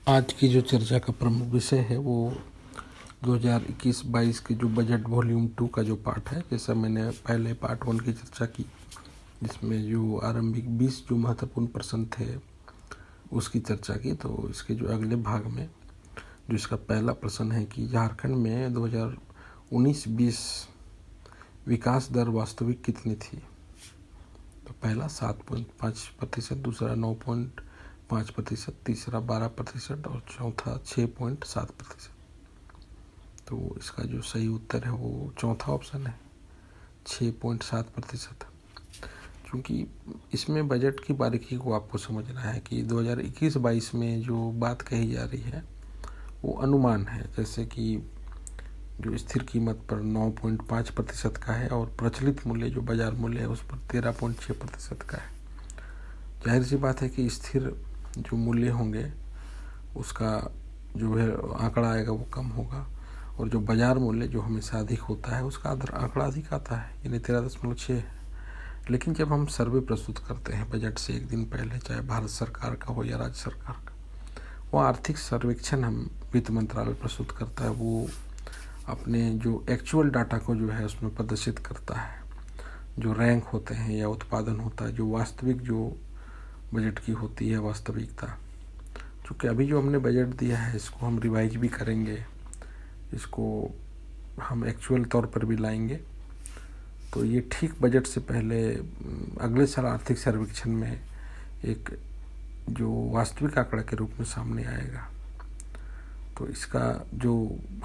आज की जो चर्चा का प्रमुख विषय है वो 2021-22 के जो बजट वॉल्यूम 2 का जो पार्ट है। जैसा मैंने पहले पार्ट 1 की चर्चा की, जिसमें जो आरंभिक 20 जो महत्वपूर्ण प्रश्न थे उसकी चर्चा की, तो इसके जो अगले भाग में जो इसका पहला प्रश्न है कि झारखंड में 2019-20 विकास दर वास्तविक कितनी थी। तो पहला 7.5%, दूसरा 9.5%, तीसरा 12% और चौथा 6.7%। तो इसका जो सही उत्तर है वो चौथा ऑप्शन है, 6.7%। क्योंकि इसमें बजट की बारीकी को आपको समझना है कि 2021-22 में जो बात कही जा रही है वो अनुमान है। जैसे कि जो स्थिर कीमत पर 9.5% का है और प्रचलित मूल्य जो बाजार मूल्य है उस पर 13.6% का है। जाहिर सी बात है कि स्थिर जो मूल्य होंगे उसका जो है आंकड़ा आएगा वो कम होगा, और जो बाजार मूल्य जो हमेशा अधिक होता है उसका आंकड़ा अधिक आता है, यानी 13.6 है। लेकिन जब हम सर्वे प्रस्तुत करते हैं बजट से एक दिन पहले, चाहे भारत सरकार का हो या राज्य सरकार का, वो आर्थिक सर्वेक्षण हम वित्त मंत्रालय प्रस्तुत करता है, वो अपने जो एक्चुअल डाटा को जो है उसमें प्रदर्शित करता है। जो रैंक होते हैं या उत्पादन होता है, जो वास्तविक जो बजट की होती है वास्तविकता। चूँकि अभी जो हमने बजट दिया है इसको हम रिवाइज भी करेंगे, इसको हम एक्चुअल तौर पर भी लाएंगे। तो ये ठीक बजट से पहले अगले साल आर्थिक सर्वेक्षण में एक जो वास्तविक आंकड़ा के रूप में सामने आएगा। तो इसका जो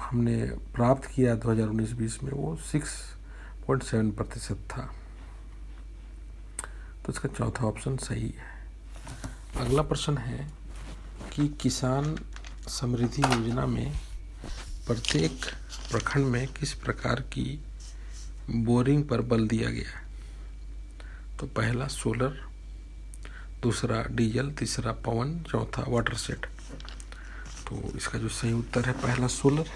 हमने प्राप्त किया 2019-20 में वो 6.7% था। तो इसका चौथा ऑप्शन सही है। अगला प्रश्न है कि किसान समृद्धि योजना में प्रत्येक प्रखंड में किस प्रकार की बोरिंग पर बल दिया गया। तो पहला सोलर, दूसरा डीजल, तीसरा पवन, चौथा वाटर सेट। तो इसका जो सही उत्तर है पहला सोलर।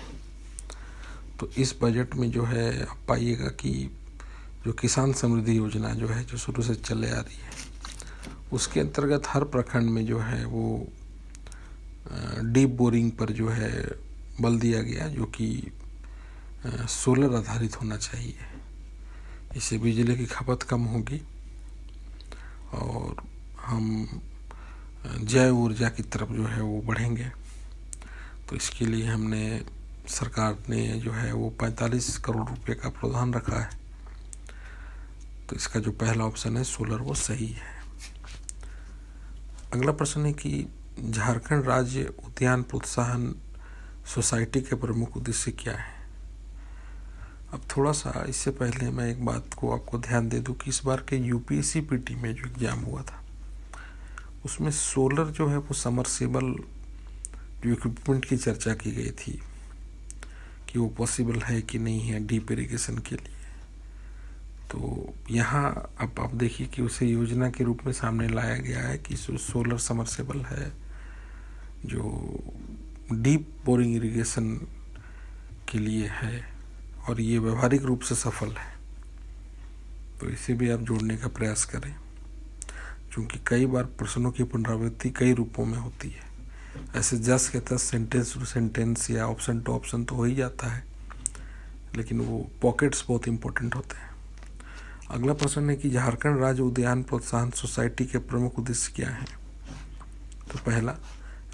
तो इस बजट में जो है आप पाइएगा कि जो किसान समृद्धि योजना जो है जो शुरू से चले आ रही है उसके अंतर्गत हर प्रखंड में जो है वो डीप बोरिंग पर जो है बल दिया गया, जो कि सोलर आधारित होना चाहिए। इससे बिजली की खपत कम होगी और हम जैव ऊर्जा की तरफ जो है वो बढ़ेंगे। तो इसके लिए हमने सरकार ने जो है वो 45 करोड़ रुपए का प्रावधान रखा है। तो इसका जो पहला ऑप्शन है सोलर वो सही है। अगला प्रश्न है कि झारखंड राज्य उद्यान प्रोत्साहन सोसाइटी के प्रमुख उद्देश्य क्या है। अब थोड़ा सा इससे पहले मैं एक बात को आपको ध्यान दे दूं कि इस बार के यूपीएससी पीटी में जो एग्जाम हुआ था उसमें सोलर जो है वो समरसेबल जो इक्विपमेंट की चर्चा की गई थी कि वो पॉसिबल है कि नहीं है डीप इरिगेशन के लिए। तो यहाँ अब आप देखिए कि उसे योजना के रूप में सामने लाया गया है कि सोलर समरसेबल है जो डीप बोरिंग इरिगेशन के लिए है और ये व्यवहारिक रूप से सफल है। तो इसे भी आप जोड़ने का प्रयास करें, क्योंकि कई बार प्रश्नों की पुनरावृत्ति कई रूपों में होती है। ऐसे जस के तस सेंटेंस टू सेंटेंस या ऑप्शन टू ऑप्शन तो हो ही जाता है, लेकिन वो पॉकेट्स बहुत इंपॉर्टेंट होते हैं। अगला प्रश्न है कि झारखंड राज्य उद्यान प्रोत्साहन सोसाइटी के प्रमुख उद्देश्य क्या हैं। तो पहला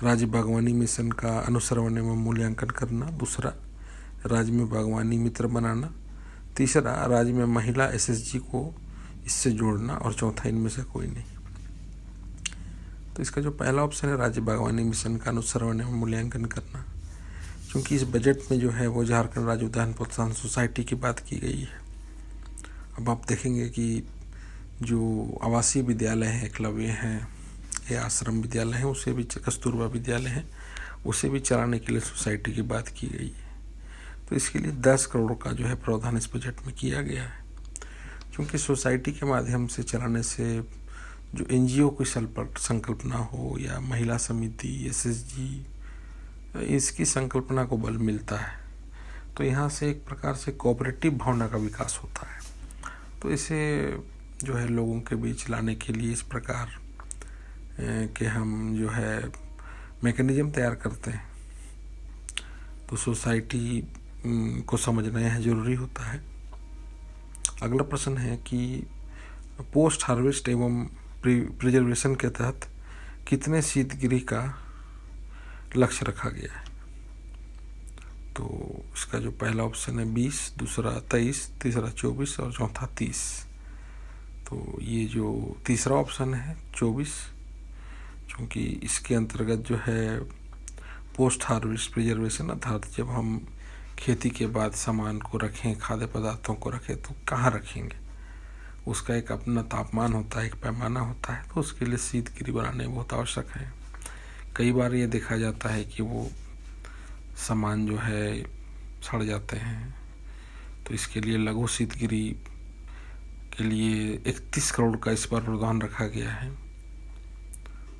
राज्य बागवानी मिशन का अनुश्रवण एवं मूल्यांकन करना, दूसरा राज्य में बागवानी मित्र बनाना, तीसरा राज्य में महिला एसएचजी को इससे जोड़ना और चौथा इनमें से कोई नहीं। तो इसका जो पहला ऑप्शन है राज्य बागवानी मिशन का अनुश्रवण एवं मूल्यांकन करना, क्योंकि इस बजट में जो है वो झारखंड राज्य उद्यान प्रोत्साहन सोसाइटी की बात की गई है। अब आप देखेंगे कि जो आवासीय विद्यालय हैं, एकलव्य हैं या आश्रम विद्यालय हैं, उसे भी कस्तूरबा विद्यालय हैं, उसे भी चलाने के लिए सोसाइटी की बात की गई है। तो इसके लिए 10 करोड़ का जो है प्रावधान इस बजट में किया गया है, क्योंकि सोसाइटी के माध्यम से चलाने से जो एनजीओ की संकल्पना हो या महिला समिति, एसएचजी, इसकी संकल्पना को बल मिलता है। तो यहाँ से एक प्रकार से कोऑपरेटिव भावना का विकास होता है। तो इसे जो है लोगों के बीच लाने के लिए इस प्रकार कि हम जो है मैकेनिज्म तैयार करते हैं, तो सोसाइटी को समझना यह जरूरी होता है। अगला प्रश्न है कि पोस्ट हार्वेस्ट एवं प्रिजर्वेशन के तहत कितने शीतगृह का लक्ष्य रखा गया है? तो इसका जो पहला ऑप्शन है 20, दूसरा 23, तीसरा 24 और चौथा 30। तो ये जो तीसरा ऑप्शन है 24, क्योंकि इसके अंतर्गत जो है पोस्ट हार्वेस्ट प्रिजर्वेशन, अर्थात जब हम खेती के बाद सामान को रखें, खाद्य पदार्थों को रखें, तो कहाँ रखेंगे, उसका एक अपना तापमान होता है, एक पैमाना होता है, तो उसके लिए शीतगृह बनाने बहुत आवश्यक है। कई बार ये देखा जाता है कि वो सामान जो है सड़ जाते हैं, तो इसके लिए लघु शीतगृह के लिए 31 करोड़ का इस बार प्रावधान रखा गया है।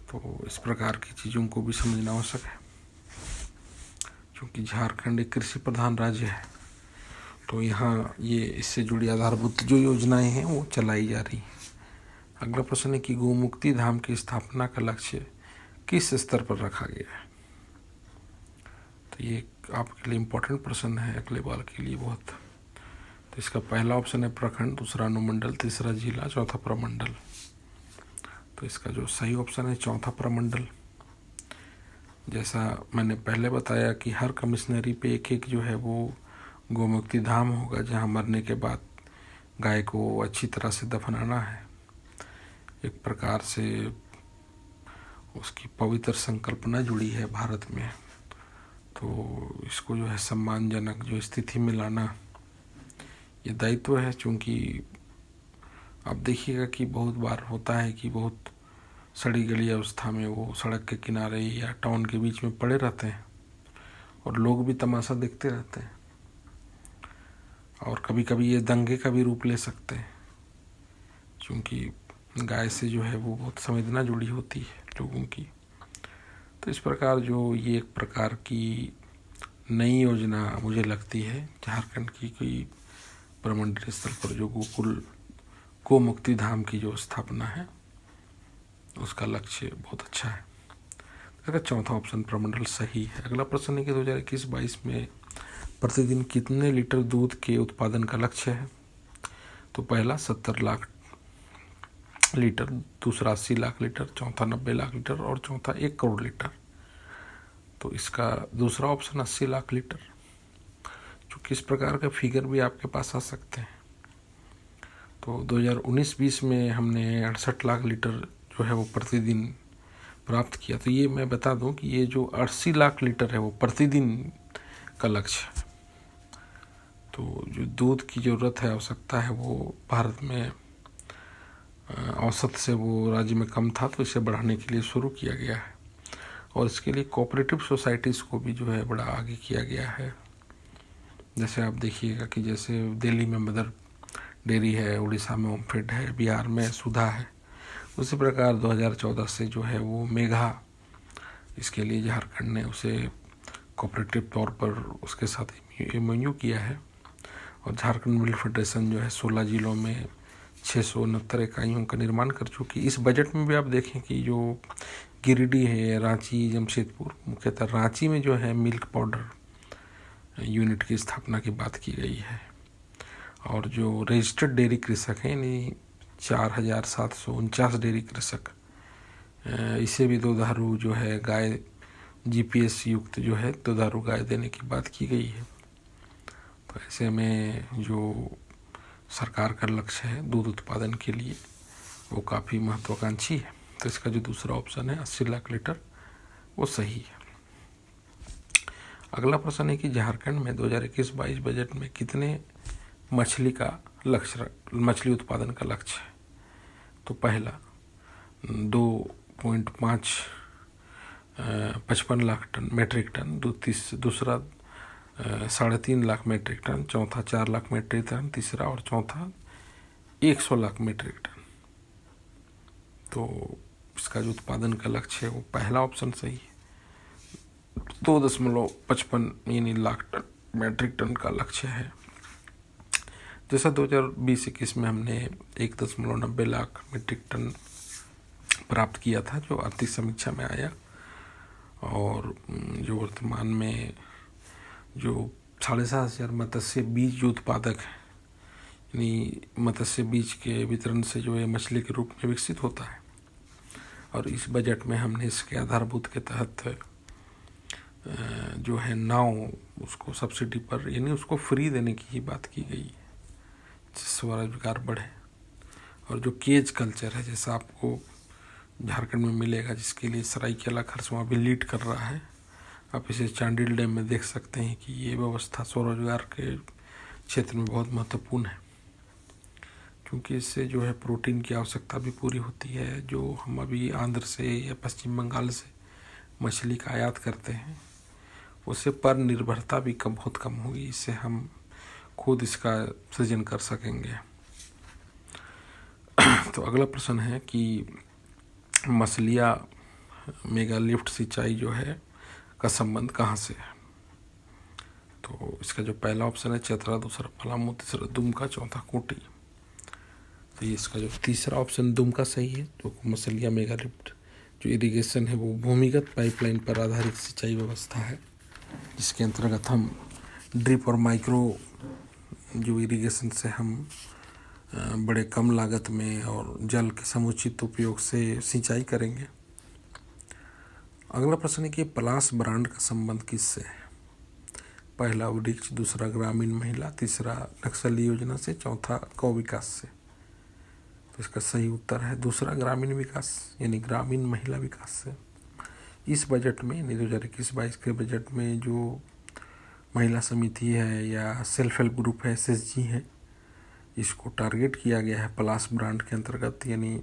तो इस प्रकार की चीज़ों को भी समझना आवश्यक है, क्योंकि झारखंड एक कृषि प्रधान राज्य है, तो यहाँ ये इससे जुड़ी आधारभूत जो योजनाएं हैं वो चलाई जा रही हैं। अगला प्रश्न है कि गोमुक्ति धाम की स्थापना का लक्ष्य किस स्तर पर रखा गया है? तो ये आपके लिए इम्पोर्टेंट प्रश्न है अगले बार के लिए बहुत। तो इसका पहला ऑप्शन है प्रखंड, दूसरा अनुमंडल, तीसरा जिला, चौथा प्रमंडल। तो इसका जो सही ऑप्शन है चौथा प्रमंडल। जैसा मैंने पहले बताया कि हर कमिश्नरी पे एक जो है वो गोमुक्ति धाम होगा, जहाँ मरने के बाद गाय को अच्छी तरह से दफनाना है। एक प्रकार से उसकी पवित्र संकल्पना जुड़ी है भारत में, तो इसको जो है सम्मानजनक जो स्थिति में लाना ये दायित्व है। क्योंकि आप देखिएगा कि बहुत बार होता है कि बहुत सड़ी गली अवस्था में वो सड़क के किनारे या टाउन के बीच में पड़े रहते हैं और लोग भी तमाशा देखते रहते हैं, और कभी कभी ये दंगे का भी रूप ले सकते हैं, क्योंकि गाय से जो है वो बहुत संवेदना जुड़ी होती है लोगों की। तो इस प्रकार जो ये एक प्रकार की नई योजना मुझे लगती है झारखंड की कोई प्रमंडल स्थल पर जो गोमुक्ति धाम की जो स्थापना है उसका लक्ष्य बहुत अच्छा है। अगर चौथा ऑप्शन प्रमंडल सही है। अगला प्रश्न है कि 2021-22 में प्रतिदिन कितने लीटर दूध के उत्पादन का लक्ष्य है? तो पहला 70 लाख लीटर, दूसरा 80 लाख लीटर, चौथा 90 लाख लीटर और चौथा 1 करोड़ लीटर। तो इसका दूसरा ऑप्शन 80 लाख लीटर। चूँकि इस प्रकार का फिगर भी आपके पास आ सकते हैं। तो 2019-20 में हमने 68 लाख लीटर जो है वो प्रतिदिन प्राप्त किया। तो ये मैं बता दूं कि ये जो 80 लाख लीटर है वो प्रतिदिन का लक्ष्य है। तो जो दूध की ज़रूरत है, आवश्यकता है, वो भारत में औसत से वो राज्य में कम था, तो इसे बढ़ाने के लिए शुरू किया गया है। और इसके लिए कोऑपरेटिव सोसाइटीज़ को भी जो है बड़ा आगे किया गया है। जैसे आप देखिएगा कि जैसे दिल्ली में मदर डेयरी है, उड़ीसा में ओमफेड है, बिहार में सुधा है। उसी प्रकार 2014 से जो है वो मेघा, इसके लिए झारखंड ने उसे कोऑपरेटिव तौर पर उसके साथ एमओयू किया है। और झारखंड मिल्क फेडरेशन जो है 16 जिलों में 669 इकाइयों का निर्माण कर चुकी। इस बजट में भी आप देखें कि जो गिरिडीह है, रांची, जमशेदपुर, मुख्यतः रांची में जो है मिल्क पाउडर यूनिट की स्थापना की बात की गई है। और जो रजिस्टर्ड डेयरी कृषक हैं, यानी 4749 डेयरी कृषक, इसे भी दुधारू जो है गाय जीपीएस युक्त जो है दुधारू गाय देने की बात की गई है। तो ऐसे में जो सरकार का लक्ष्य है दूध उत्पादन के लिए वो काफ़ी महत्वाकांक्षी है। तो इसका जो दूसरा ऑप्शन है 80 लाख लीटर वो सही है। अगला प्रश्न है कि झारखंड में 2021-22 बजट में कितने मछली उत्पादन का लक्ष्य है? तो पहला 2.55 लाख टन मेट्रिक टन, दूसरा 3.5 लाख मेट्रिक टन, चौथा 4 लाख मेट्रिक टन, तीसरा और चौथा 100 लाख मेट्रिक टन। तो इसका जो उत्पादन का लक्ष्य है वो पहला ऑप्शन सही है, 2.55 यानी लाख टन मेट्रिक टन का लक्ष्य है। जैसा 2020-21 में हमने 1.90 लाख मीट्रिक टन प्राप्त किया था, जो आर्थिक समीक्षा में आया। और जो वर्तमान में जो 7,500 मत्स्य बीज जो उत्पादक हैं, यानी मत्स्य बीज के वितरण से जो है मछली के रूप में विकसित होता है। और इस बजट में हमने इसके आधारभूत के तहत जो है नाव उसको सब्सिडी पर, यानी उसको फ्री देने की ही बात की गई है, जिससे स्वरोजगार बढ़े। और जो केज कल्चर है, जैसा आपको झारखंड में मिलेगा, जिसके लिए सरायकेला खरसवां भी लीड कर रहा है, आप इसे चांडिल डैम में देख सकते हैं कि ये व्यवस्था स्वरोजगार के क्षेत्र में बहुत महत्वपूर्ण है, क्योंकि इससे जो है प्रोटीन की आवश्यकता भी पूरी होती है। जो हम अभी आंध्र से या पश्चिम बंगाल से मछली का आयात करते हैं, उससे पर निर्भरता भी बहुत कम होगी। इससे हम खुद इसका सृजन कर सकेंगे। तो अगला प्रश्न है कि मछलियाँ मेगा लिफ्ट सिंचाई जो है का संबंध कहाँ से है। तो इसका जो पहला ऑप्शन है चतरा, दूसरा पलामू, तीसरा दुमका, चौथा खूंटी। तो ये इसका जो तीसरा ऑप्शन दुमका सही है। तो मछलियाँ मेगा लिफ्ट जो इरिगेशन है वो भूमिगत पाइपलाइन पर आधारित सिंचाई व्यवस्था है, जिसके अंतर्गत हम ड्रिप और माइक्रो जो इरिगेशन से हम बड़े कम लागत में और जल के समुचित उपयोग से सिंचाई करेंगे। अगला प्रश्न है कि पलाश ब्रांड का संबंध किससे है। पहला वृक्ष, दूसरा ग्रामीण महिला, तीसरा नक्सली योजना से, चौथा गौ विकास से। तो इसका सही उत्तर है दूसरा ग्रामीण विकास, यानी ग्रामीण महिला विकास से। इस बजट में यानी 2021-22 के बजट में जो महिला समिति है या सेल्फ हेल्प ग्रुप है, SHG है, इसको टारगेट किया गया है पलाश ब्रांड के अंतर्गत, यानी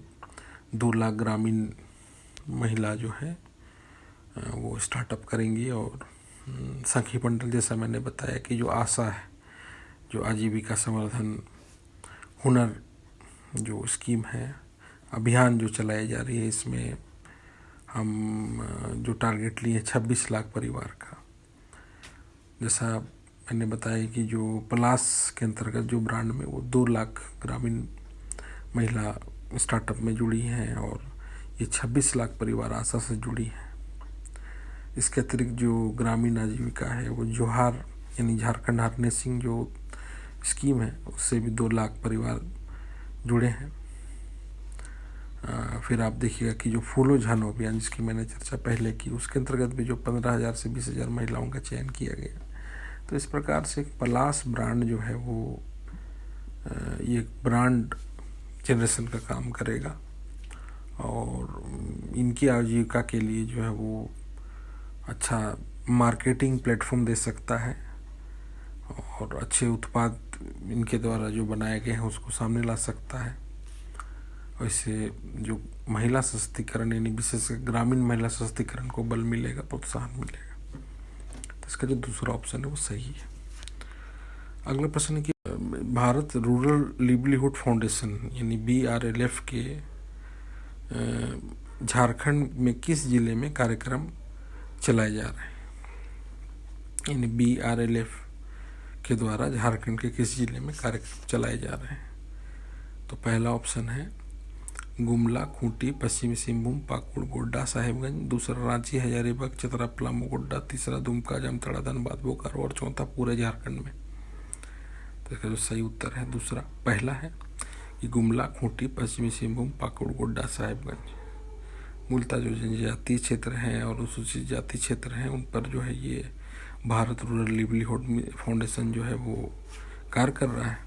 2 लाख ग्रामीण महिला जो है वो स्टार्टअप करेंगी। और सखी मंडल, जैसा मैंने बताया कि जो आशा है, जो आजीविका संवर्धन हुनर जो स्कीम है, अभियान जो चलाई जा रही है, इसमें हम जो टारगेट लिए 26 लाख परिवार का। जैसा मैंने बताया कि जो पलाश के अंतर्गत जो ब्रांड में वो 2 लाख ग्रामीण महिला स्टार्टअप में जुड़ी हैं और ये 26 लाख परिवार आशा से जुड़ी हैं। इसके अतिरिक्त जो ग्रामीण आजीविका है वो जोहार यानी झारखंड हार्नेसिंग जो स्कीम है, उससे भी 2 लाख परिवार जुड़े हैं। फिर आप देखिएगा कि जो फूलो झानो अभियान जिसकी मैंने चर्चा पहले की, उसके अंतर्गत भी जो 15,000 से 20,000 महिलाओं का चयन किया गया। तो इस प्रकार से पलाश ब्रांड जो है वो ये ब्रांड जनरेशन का काम करेगा और इनकी आजीविका के लिए जो है वो अच्छा मार्केटिंग प्लेटफॉर्म दे सकता है और अच्छे उत्पाद इनके द्वारा जो बनाए गए हैं उसको सामने ला सकता है। और इससे जो महिला सशक्तिकरण यानी विशेषकर ग्रामीण महिला सशक्तिकरण को बल मिलेगा, प्रोत्साहन मिलेगा। तो इसका जो दूसरा ऑप्शन है वो सही है। अगला प्रश्न है कि भारत रूरल लिवलीहुड फाउंडेशन यानी BRLF के झारखंड में किस जिले में कार्यक्रम चलाए जा रहे हैं, यानी BRLF के द्वारा झारखंड के किस जिले में कार्यक्रम चलाए जा रहे हैं। तो पहला ऑप्शन है गुमला, खूंटी, पश्चिमी सिंहभूम, पाकुड़, गोड्डा, साहेबगंज, दूसरा रांची, हजारीबाग, चतरा, पलामू, गोड्डा, तीसरा दुमका, जामताड़ा, धनबाद, बोकारो और चौथा पूरे झारखंड में। तो इसका जो सही उत्तर है दूसरा पहला है कि गुमला, खूंटी, पश्चिमी सिंहभूम, पाकुड़, गोड्डा, साहेबगंज। मूलतः जो जनजातीय क्षेत्र हैं और अनुसूचित जाति क्षेत्र हैं उन पर जो है ये भारत रूरल लिवलीहुड फाउंडेशन जो है वो कार्य कर रहा है,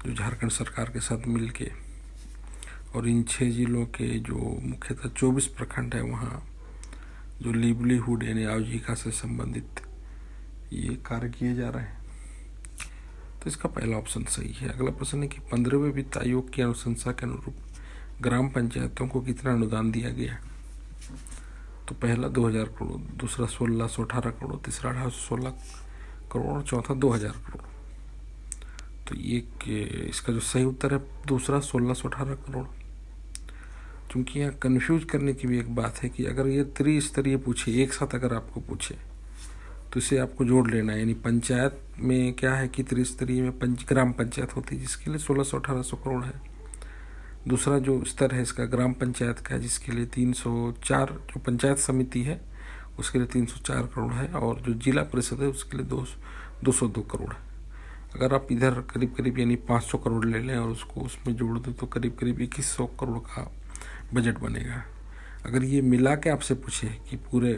जो झारखंड सरकार के साथ मिलके। और इन 6 जिलों के जो मुख्यतः 24 प्रखंड है वहाँ जो लिवलीहुड यानी आजीविका से संबंधित ये कार्य किए जा रहे हैं। तो इसका पहला ऑप्शन सही है। अगला प्रश्न है कि 15वें वित्त आयोग की अनुशंसा के अनुरूप ग्राम पंचायतों को कितना अनुदान दिया गया। तो पहला 2,000 करोड़, दूसरा 1,618 करोड़, तीसरा 1,816 करोड़ और चौथा 2,000 करोड़। तो ये इसका जो सही उत्तर है दूसरा 1,618 करोड़। क्योंकि यहाँ कन्फ्यूज करने की भी एक बात है कि अगर ये त्रिस्तरीय पूछे एक साथ अगर आपको पूछे तो इसे आपको जोड़ लेना है। यानी पंचायत में क्या है कि त्रिस्तरीय में ग्राम पंचायत होती है जिसके लिए 1,600-1,800 करोड़ है। दूसरा जो स्तर है इसका ग्राम पंचायत का है जिसके लिए 304 जो पंचायत समिति है उसके लिए 304 करोड़ है, और जो जिला परिषद है उसके लिए 202 करोड़ है। अगर आप इधर करीब करीब यानी 500 करोड़ ले लें और उसको उसमें जोड़ दें तो करीब करीब 2100 करोड़ का बजट बनेगा। अगर ये मिला के आपसे पूछे कि पूरे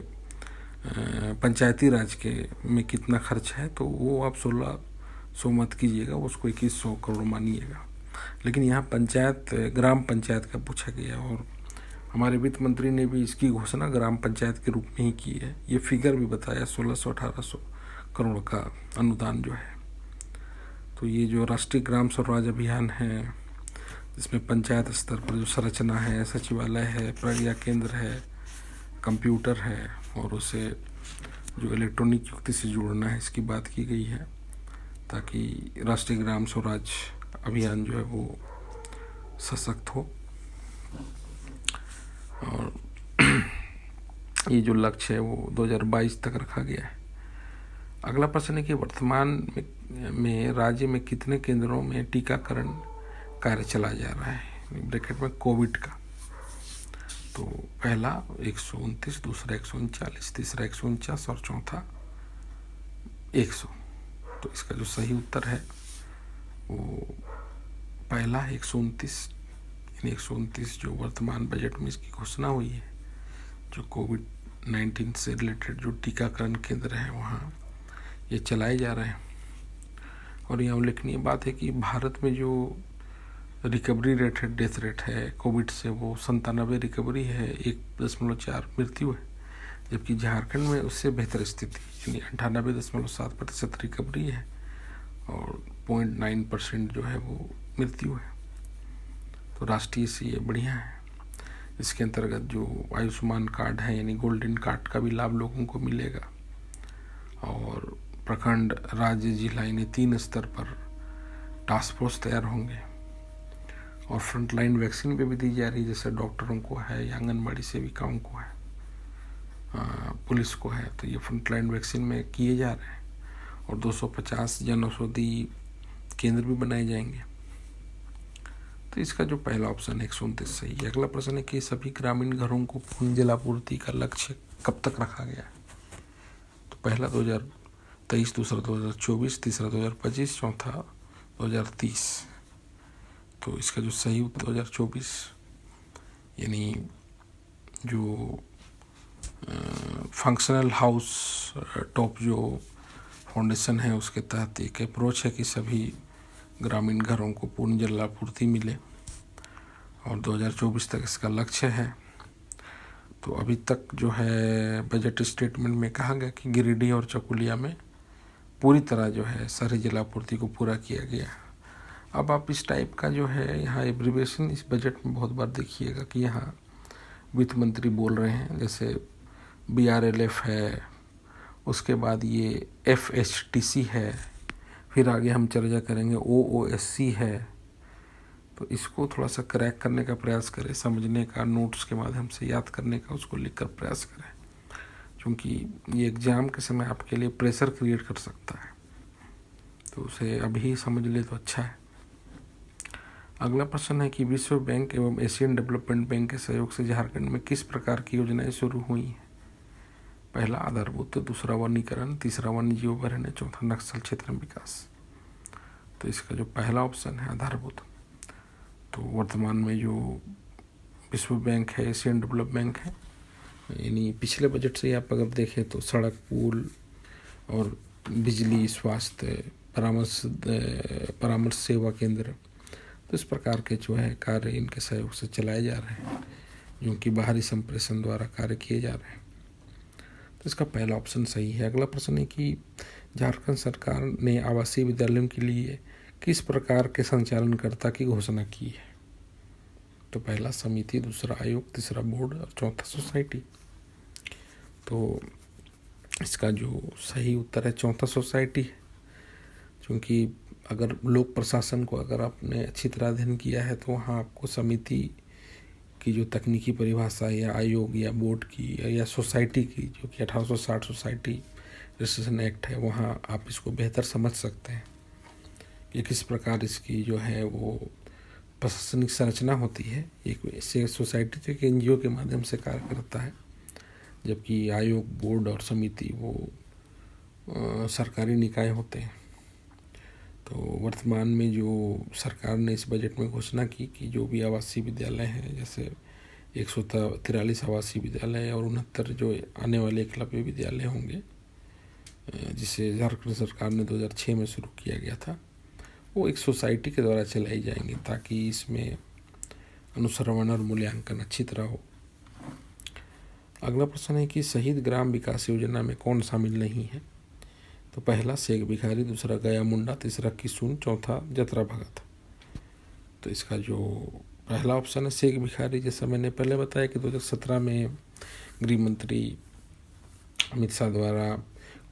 पंचायती राज के में कितना खर्च है, तो वो आप 1600 मत कीजिएगा, उसको 2100 करोड़ मानिएगा। लेकिन यहाँ ग्राम पंचायत का पूछा गया, और हमारे वित्त मंत्री ने भी इसकी घोषणा ग्राम पंचायत के रूप में ही की है। ये फिगर भी बताया 1600-1800 करोड़ का अनुदान जो है। तो ये जो राष्ट्रीय ग्राम स्वराज अभियान है, जिसमें पंचायत स्तर पर जो संरचना है, सचिवालय है, प्रज्ञा केंद्र है, कंप्यूटर है, और उसे जो इलेक्ट्रॉनिक युक्ति से जोड़ना है, इसकी बात की गई है, ताकि राष्ट्रीय ग्राम स्वराज अभियान जो है वो सशक्त हो। और ये जो लक्ष्य है वो 2022 तक रखा गया है। अगला प्रश्न है कि वर्तमान में राज्य में कितने केंद्रों में टीकाकरण कार्य चलाया जा रहा है, ब्रैकेट में कोविड का। तो पहला 129, दूसरा 139, तीसरा 149 और चौथा 100। तो इसका जो सही उत्तर है वो पहला 129, यानी 129 जो वर्तमान बजट में इसकी घोषणा हुई है, जो कोविड-19 से रिलेटेड जो टीकाकरण केंद्र हैं वहाँ ये चलाए जा रहे हैं। और यह उल्लेखनीय बात है कि भारत में जो रिकवरी रेट है, डेथ रेट है कोविड से, वो 97 रिकवरी है, 1.4 मृत्यु है, जबकि झारखंड में उससे बेहतर स्थिति यानी 98.7% रिकवरी है और 0.9% जो है वो मृत्यु है। तो राष्ट्रीय से ये बढ़िया है। इसके अंतर्गत जो आयुष्मान कार्ड है यानी गोल्डन कार्ड का भी लाभ लोगों को मिलेगा, और प्रखंड, राज्य, जिला यानी 3 स्तर पर टास्क फोर्स तैयार होंगे, और फ्रंटलाइन वैक्सीन पे भी दी जा रही है, जैसे डॉक्टरों को है या आंगनबाड़ी सेविकाओं को है, पुलिस को है। तो ये फ्रंटलाइन वैक्सीन में किए जा रहे हैं, और 250 जन औषधि केंद्र भी बनाए जाएंगे। तो इसका जो पहला ऑप्शन 129 सही है। अगला प्रश्न है कि सभी ग्रामीण घरों को पूर्ण जलापूर्ति का लक्ष्य कब तक रखा गया है। तो पहला 2023, दूसरा 2024, तीसरा 2025, चौथा 2030। तो इसका जो सही उत्तर 2024, यानी जो फंक्शनल हाउस टॉप जो फाउंडेशन है उसके तहत एक अप्रोच है कि सभी ग्रामीण घरों को पूर्ण जलापूर्ति मिले, और 2024 तक इसका लक्ष्य है। तो अभी तक जो है बजट स्टेटमेंट में कहा गया कि गिरिडीह और चकुलिया में पूरी तरह जो है शहरी जलापूर्ति को पूरा किया गया। अब आप इस टाइप का जो है यहाँ एब्रिविएशन इस बजट में बहुत बार देखिएगा कि यहाँ वित्त मंत्री बोल रहे हैं, जैसे BRLF है, उसके बाद ये FHTC है, फिर आगे हम चर्चा करेंगे OOSC है। तो इसको थोड़ा सा क्रैक करने का प्रयास करें, समझने का, नोट्स के माध्यम से याद करने का, उसको लिखकर प्रयास करें, क्योंकि ये एग्ज़ाम के समय आपके लिए प्रेशर क्रिएट कर सकता है। तो उसे अभी समझ ले तो अच्छा है। अगला प्रश्न है कि विश्व बैंक एवं एशियन डेवलपमेंट बैंक के सहयोग से झारखंड में किस प्रकार की योजनाएं शुरू हुई हैं। पहला आधारभूत, दूसरा वनीकरण, तीसरा वन्य जीव अभ्यारण्य, चौथा नक्सल क्षेत्र में विकास। तो इसका जो पहला ऑप्शन है आधारभूत। तो वर्तमान में जो विश्व बैंक है, एशियन डेवलपमेंट बैंक है, यानी पिछले बजट से आप अगर देखें तो सड़क, पुल और बिजली, स्वास्थ्य, परामर्श सेवा केंद्र, तो इस प्रकार के जो है कार्य इनके सहयोग से चलाए जा रहे हैं, जो कि बाहरी संप्रेषण द्वारा कार्य किए जा रहे हैं। तो इसका पहला ऑप्शन सही है। अगला प्रश्न है कि झारखंड सरकार ने आवासीय विद्यालयों के लिए किस प्रकार के संचालनकर्ता की घोषणा की है। तो पहला समिति, दूसरा आयोग, तीसरा बोर्ड और चौथा सोसाइटी। तो इसका जो सही उत्तर है चौथा सोसाइटी है, क्योंकि अगर लोक प्रशासन को अगर आपने अच्छी तरह अध्ययन किया है तो वहाँ आपको समिति की जो तकनीकी परिभाषा या आयोग या बोर्ड की या सोसाइटी की, जो कि 1860 सोसाइटी रजिस्ट्रेशन एक्ट है, वहाँ आप इसको बेहतर समझ सकते हैं कि किस प्रकार इसकी जो है वो प्रशासनिक संरचना होती है। एक सोसाइटी तो एक NGO के माध्यम से कार्य करता है, जबकि आयोग, बोर्ड और समिति वो सरकारी निकाय होते हैं। तो वर्तमान में जो सरकार ने इस बजट में घोषणा की कि जो भी आवासीय विद्यालय हैं, जैसे 143 आवासीय विद्यालय और 69 जो आने वाले एकलव्य विद्यालय होंगे, जिसे झारखंड सरकार ने 2006 में शुरू किया गया था, वो एक सोसाइटी के द्वारा चलाई जाएंगी ताकि इसमें अनुश्रवण और मूल्यांकन अच्छी तरह हो। अगला प्रश्न है कि शहीद ग्राम विकास योजना में कौन शामिल नहीं है? तो पहला सेक भिखारी, दूसरा गया मुंडा, तीसरा किशुन, चौथा जतरा भगत। तो इसका जो पहला ऑप्शन है सेक भिखारी, जैसा मैंने पहले बताया कि 2017 में गृह मंत्री अमित शाह द्वारा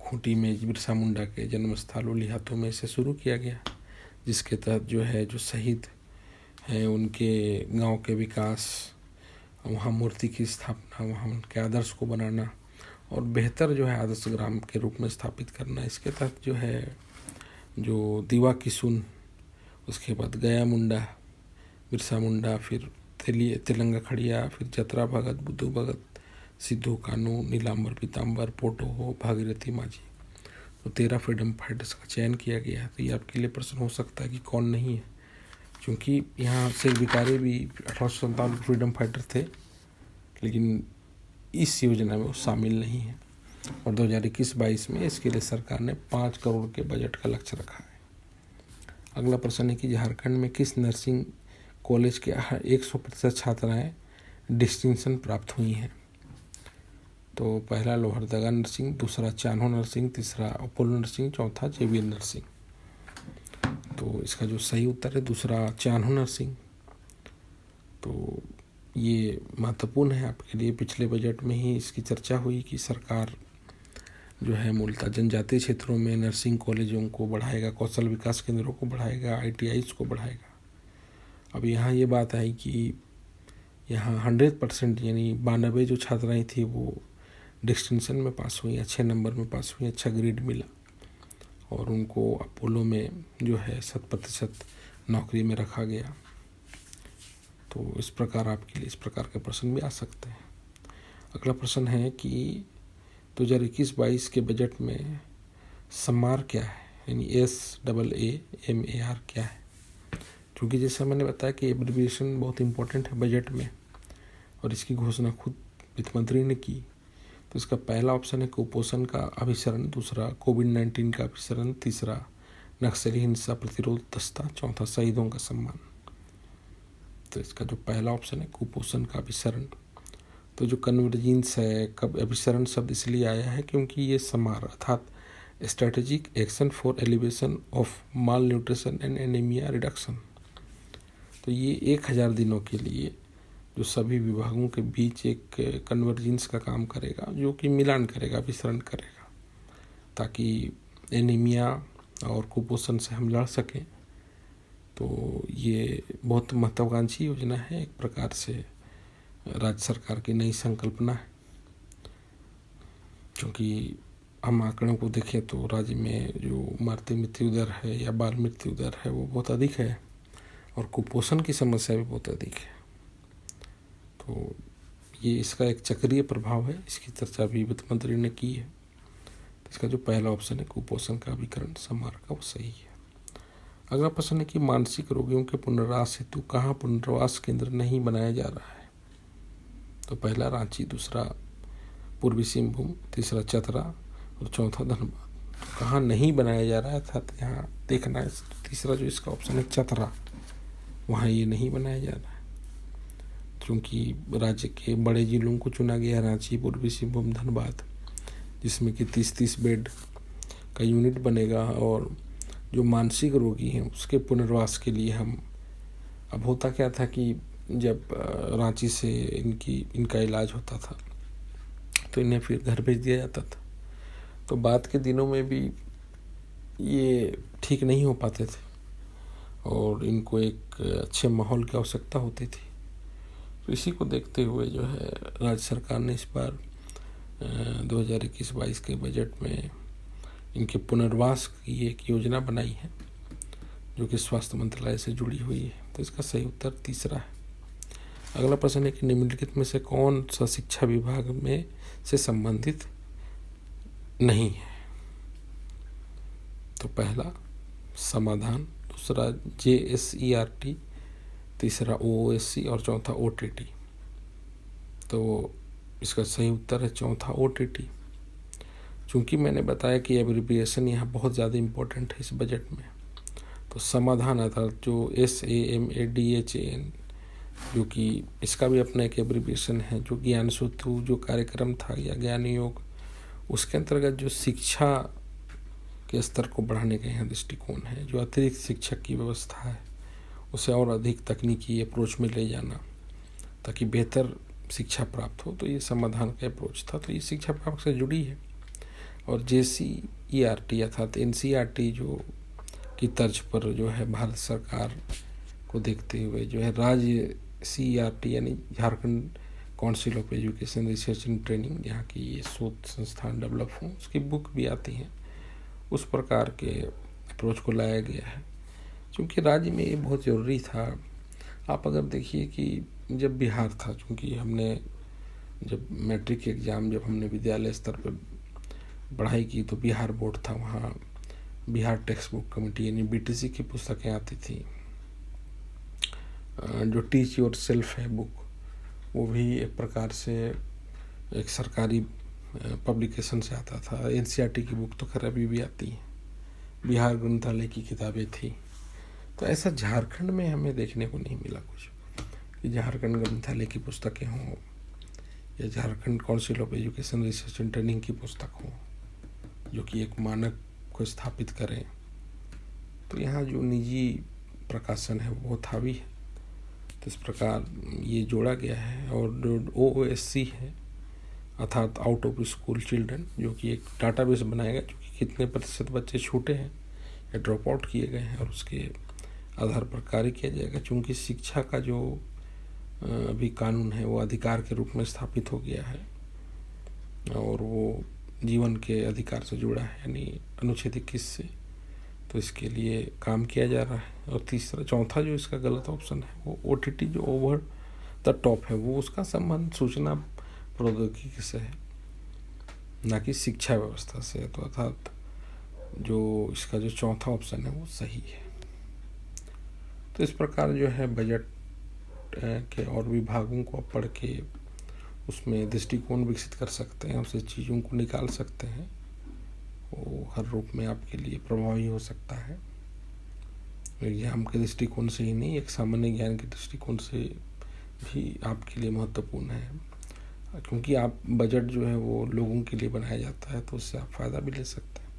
खूंटी में बिरसा मुंडा के जन्म स्थल उलिहातों में इसे शुरू किया गया, जिसके तहत जो है जो शहीद हैं उनके गांव के विकास, वहाँ मूर्ति की स्थापना, वहाँ उनके आदर्श को बनाना और बेहतर जो है आदर्श ग्राम के रूप में स्थापित करना। इसके तहत जो है जो दीवा किशुन, उसके बाद गया मुंडा, बिरसा मुंडा, फिर तेलंगा खड़िया, फिर जतरा भगत, बुद्धू भगत, सिद्धू कानू, नीलांबर पीताम्बर, पोटो हो, भागीरथी माझी, तो 13 फ्रीडम फाइटर्स का चयन किया गया है। तो ये आपके लिए प्रश्न हो सकता है कि कौन नहीं है, क्योंकि यहाँ से भिखारी भी 1857 फ्रीडम फाइटर थे, लेकिन इस योजना में वो शामिल नहीं है। और 2021-22 में इसके लिए सरकार ने 5 करोड़ के बजट का लक्ष्य रखा है। अगला प्रश्न है कि झारखंड में किस नर्सिंग कॉलेज के 100% छात्राएँ डिस्टिंक्शन प्राप्त हुई हैं? तो पहला लोहरदगा नर्सिंग, दूसरा चान्हो नर्सिंग, तीसरा अपोलो नर्सिंग, चौथा जेवीएन नर्सिंग। तो इसका जो सही उत्तर है दूसरा चान्हो नर्सिंग। तो ये महत्वपूर्ण है आपके लिए। पिछले बजट में ही इसकी चर्चा हुई कि सरकार जो है मूलतः जनजातीय क्षेत्रों में नर्सिंग कॉलेजों को बढ़ाएगा, कौशल विकास केंद्रों को बढ़ाएगा, ITIs को बढ़ाएगा। अब यहाँ ये बात आई कि यहाँ 100% यानी 92 जो छात्राएँ थी वो डिस्टिंक्शन में पास हुई, अच्छे नंबर में पास हुई, अच्छा ग्रेड मिला और उनको अपोलो में जो है 100% नौकरी में रखा गया। तो इस प्रकार आपके लिए इस प्रकार के प्रश्न भी आ सकते हैं। अगला प्रश्न है कि 2021-22 के बजट में समार क्या है, यानी SAAMAR क्या है? क्योंकि जैसा मैंने बताया कि एब्रिविएशन बहुत इंपॉर्टेंट है बजट में और इसकी घोषणा खुद वित्त मंत्री ने की। तो इसका पहला ऑप्शन है कुपोषण का अभिसरण, दूसरा कोविड-19 का अभिसरण, तीसरा नक्सली हिंसा प्रतिरोध दस्ता, चौथा शहीदों का सम्मान। तो इसका जो पहला ऑप्शन है कुपोषण का अभिसरण। तो जो कन्वर्जेंस है, कब अभिसरण शब्द इसलिए आया है क्योंकि ये समार अर्थात strategic action for elevation of mall nutrition and anaemia reduction. तो ये 1000 दिनों के लिए जो सभी विभागों के बीच एक कन्वर्जेंस का काम करेगा, जो कि मिलान करेगा, अभिसरण करेगा, ताकि एनीमिया और कुपोषण से हम लड़ सकें। तो ये बहुत महत्वाकांक्षी योजना है, एक प्रकार से राज्य सरकार की नई संकल्पना है। क्योंकि हम आंकड़ों को देखें तो राज्य में जो मातृ मृत्यु दर है या बाल मृत्यु दर है वो बहुत अधिक है और कुपोषण की समस्या भी बहुत अधिक है। तो ये इसका एक चक्रीय प्रभाव है, इसकी चर्चा भी वित्त मंत्री ने की है। तो इसका जो पहला ऑप्शन है कुपोषण का अभिकरण समार का, वो सही है। अगला प्रश्न है कि मानसिक रोगियों के पुनर्वास हेतु कहाँ पुनर्वास केंद्र नहीं बनाया जा रहा है? तो पहला रांची, दूसरा पूर्वी सिंहभूम, तीसरा चतरा और चौथा धनबाद। तो कहाँ नहीं बनाया जा रहा है अर्थात यहाँ देखना है। तीसरा जो इसका ऑप्शन है चतरा, वहाँ ये नहीं बनाया जा रहा है क्योंकि राज्य के बड़े जिलों को चुना गया, रांची, पूर्वी सिंहभूम, धनबाद, जिसमें कि 30-30 बेड का यूनिट बनेगा और जो मानसिक रोगी हैं उसके पुनर्वास के लिए हम, अब होता क्या था कि जब रांची से इनका इलाज होता था तो इन्हें फिर घर भेज दिया जाता था। तो बाद के दिनों में भी ये ठीक नहीं हो पाते थे और इनको एक अच्छे माहौल की आवश्यकता होती थी। तो इसी को देखते हुए जो है राज्य सरकार ने इस बार 2021-22 के बजट में इनके पुनर्वास की एक योजना बनाई है जो कि स्वास्थ्य मंत्रालय से जुड़ी हुई है। तो इसका सही उत्तर तीसरा है। अगला प्रश्न है कि निम्नलिखित में से कौन सा शिक्षा विभाग में से संबंधित नहीं है। तो पहला समाधान, दूसरा JSERT, तीसरा OOSC और चौथा OTT। तो इसका सही उत्तर है चौथा OTT। चूँकि मैंने बताया कि एब्रिविएशन यहाँ बहुत ज़्यादा इम्पोर्टेंट है इस बजट में, तो समाधान अर्थात जो SAMADHAN, जो कि इसका भी अपना एक एब्रिविएशन है, जो ज्ञान सेतु जो कार्यक्रम था या ज्ञान योग, उसके अंतर्गत जो शिक्षा के स्तर को बढ़ाने का यहाँ दृष्टिकोण है, जो अतिरिक्त शिक्षक की व्यवस्था है उसे और अधिक तकनीकी अप्रोच में ले जाना ताकि बेहतर शिक्षा प्राप्त हो। तो ये समाधान का अप्रोच था, तो ये शिक्षा विभाग से जुड़ी है। और JCERT अर्थात NCERT जो की तर्ज पर जो है भारत सरकार को देखते हुए जो है राज्य CERT यानी Jharkhand council of education research and training, जहाँ की ये शोध संस्थान डेवलप हों, उसकी बुक भी आती हैं, उस प्रकार के अप्रोच को लाया गया है। क्योंकि राज्य में ये बहुत ज़रूरी था। आप अगर देखिए कि जब बिहार था, चूँकि हमने जब मैट्रिक एग्ज़ाम जब हमने विद्यालय स्तर पर पढ़ाई की तो बिहार बोर्ड था, वहाँ बिहार टेक्स्ट बुक कमेटी यानी BTC की पुस्तकें आती थी। जो टीच योर सेल्फ है बुक, वो भी एक प्रकार से एक सरकारी पब्लिकेशन से आता था। NCERT की बुक तो खैर अभी भी आती है, बिहार ग्रंथालय की किताबें थी। तो ऐसा झारखंड में हमें देखने को नहीं मिला कुछ कि झारखंड ग्रंथालय की पुस्तकें हों या Jharkhand council of education research and training की पुस्तक हो, जो कि एक मानक को स्थापित करें। तो यहाँ जो निजी प्रकाशन है वो बहुत हावी है, तो इस प्रकार ये जोड़ा गया है। और जो OOSC है अर्थात आउट ऑफ स्कूल चिल्ड्रन, जो कि एक डाटाबेस बनाएगा क्योंकि कितने प्रतिशत बच्चे छूटे हैं या ड्रॉप आउट किए गए हैं, और उसके आधार पर कार्य किया जाएगा। चूँकि शिक्षा का जो अभी कानून है वो अधिकार के रूप में स्थापित हो गया है और वो जीवन के अधिकार से जुड़ा है, यानी अनुच्छेद 21 से, तो इसके लिए काम किया जा रहा है। और चौथा जो इसका गलत ऑप्शन है वो OTT जो ओवर द टॉप है, वो उसका संबंध सूचना प्रौद्योगिकी से है, ना कि शिक्षा व्यवस्था से। तो अर्थात जो इसका जो चौथा ऑप्शन है वो सही है। तो इस प्रकार जो है बजट के और विभागों को पढ़ के उसमें दृष्टिकोण विकसित कर सकते हैं, उससे चीज़ों को निकाल सकते हैं, वो हर रूप में आपके लिए प्रभावी हो सकता है। एग्जाम के दृष्टिकोण से ही नहीं, एक सामान्य ज्ञान के दृष्टिकोण से भी आपके लिए महत्वपूर्ण है, क्योंकि आप बजट जो है वो लोगों के लिए बनाया जाता है, तो उससे आप फ़ायदा भी ले सकते हैं।